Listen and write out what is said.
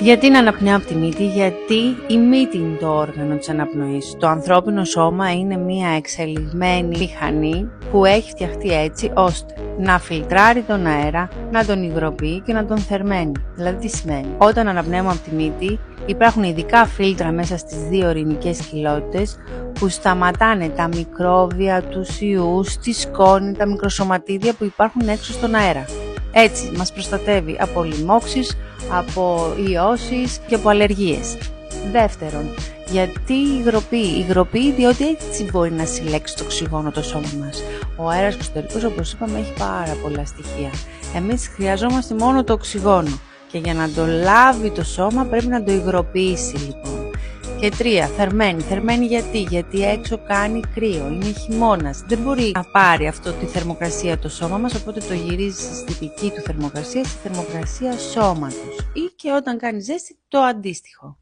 Γιατί να αναπνέω από τη μύτη? Γιατί η μύτη είναι το όργανο της αναπνοής. Το ανθρώπινο σώμα είναι μια εξελιγμένη μηχανή που έχει φτιαχτεί έτσι ώστε να φιλτράρει τον αέρα, να τον υγροποιεί και να τον θερμαίνει. Δηλαδή τι σημαίνει? Όταν αναπνέουμε από τη μύτη υπάρχουν ειδικά φίλτρα μέσα στις δύο ορεινικές κοιλώτες που σταματάνε τα μικρόβια, τους ιούς, τη σκόνη, τα μικροσωματίδια που υπάρχουν έξω στον αέρα. Έτσι μας προστατεύει από λοιμώξεις, από ιώσεις και από αλλεργίες. Δεύτερον, γιατί υγροποιεί? Υγροποιεί διότι έτσι μπορεί να συλλέξει το οξυγόνο το σώμα μας. Ο αέρας εξωτερικός, όπως είπαμε, έχει πάρα πολλά στοιχεία. Εμείς χρειαζόμαστε μόνο το οξυγόνο και για να το λάβει το σώμα πρέπει να το υγροποιήσει λοιπόν. Και 3, θερμαίνει. Θερμαίνει γιατί έξω κάνει κρύο, είναι χειμώνας. Δεν μπορεί να πάρει αυτό τη θερμοκρασία το σώμα μας, οπότε το γυρίζει στη δική του θερμοκρασία, στη θερμοκρασία σώματος. Ή και όταν κάνει ζέστη το αντίστοιχο.